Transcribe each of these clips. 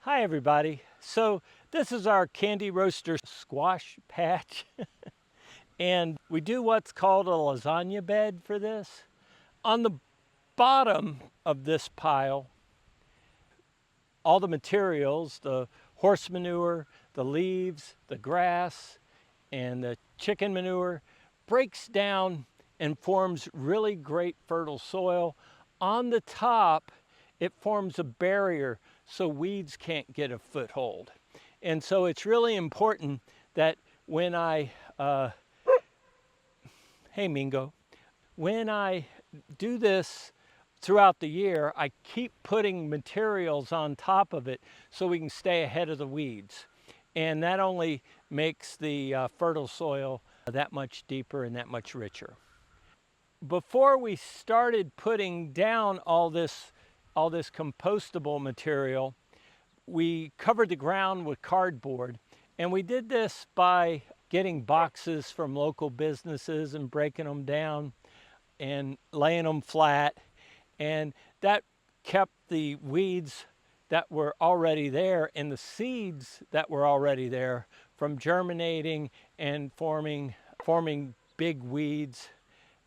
Hi everybody. So this is our candy roaster squash patch and we do what's called a lasagna bed for this. On the bottom of this pile, all the materials, the horse manure, the leaves, the grass, and the chicken manure breaks down and forms really great fertile soil. On the top, it forms a barrier so weeds can't get a foothold. And so it's really important that when hey Mingo, when I do this throughout the year, I keep putting materials on top of it so we can stay ahead of the weeds. And that only makes the fertile soil that much deeper and that much richer. Before we started putting down all this compostable material, we covered the ground with cardboard. And we did this by getting boxes from local businesses and breaking them down and laying them flat. And that kept the weeds that were already there and the seeds that were already there from germinating and forming big weeds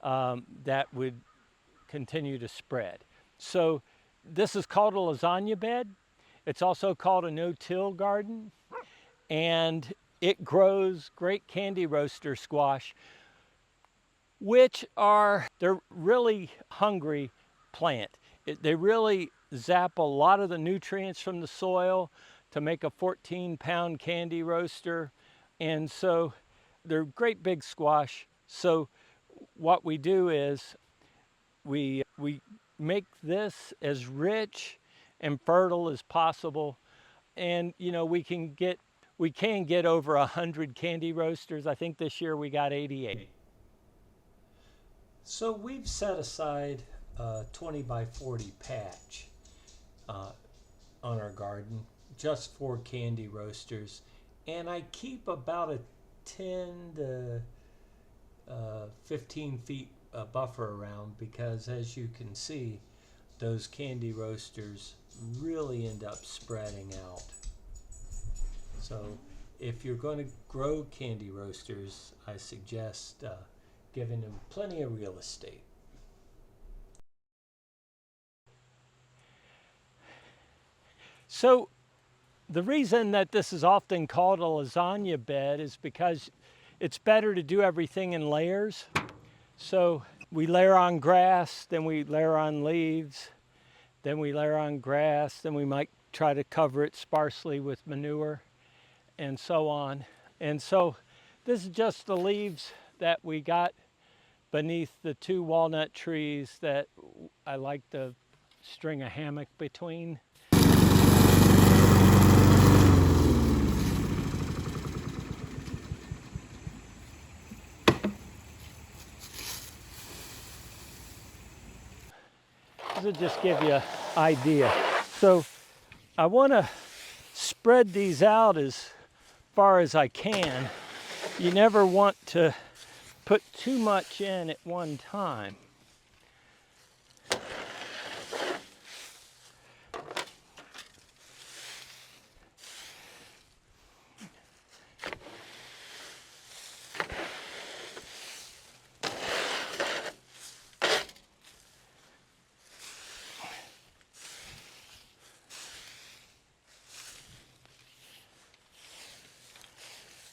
that would continue to spread. So this is called a lasagna bed. It's also called a no-till garden, and it grows great candy roaster squash, they're really hungry plant. They really zap a lot of the nutrients from the soil to make a 14-pound candy roaster. And so they're great big squash. So what we do is we make this as rich and fertile as possible. And you know, we can get over 100 candy roasters. I think this year we got 88. So we've set aside a 20 by 40 patch on our garden just for candy roasters, and I keep about a 10 to 15 feet buffer around, because as you can see, those candy roasters really end up spreading out. So if you're going to grow candy roasters, I suggest giving them plenty of real estate. So the reason that this is often called a lasagna bed is because it's better to do everything in layers. So we layer on grass, then we layer on leaves, then we layer on grass, then we might try to cover it sparsely with manure, and so on. And so this is just the leaves that we got beneath the 2 walnut trees that I like to string a hammock between. This will just give you an idea. So I want to spread these out as far as I can. You never want to put too much in at one time.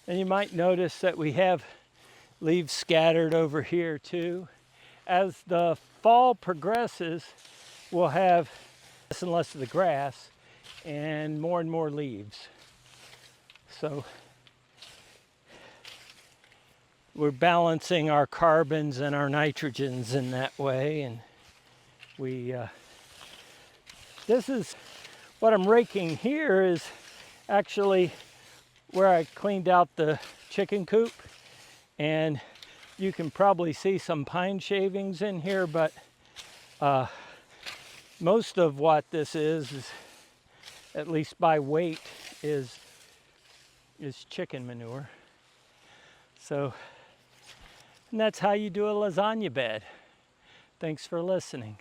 And you might notice that we have leaves scattered over here too. As the fall progresses, we'll have less and less of the grass and more leaves. So we're balancing our carbons and our nitrogens in that way. And this is what I'm raking here is actually where I cleaned out the chicken coop, and you can probably see some pine shavings in here, but most of what this is, at least by weight, is chicken manure. So, and that's how you do a lasagna bed. Thanks for listening.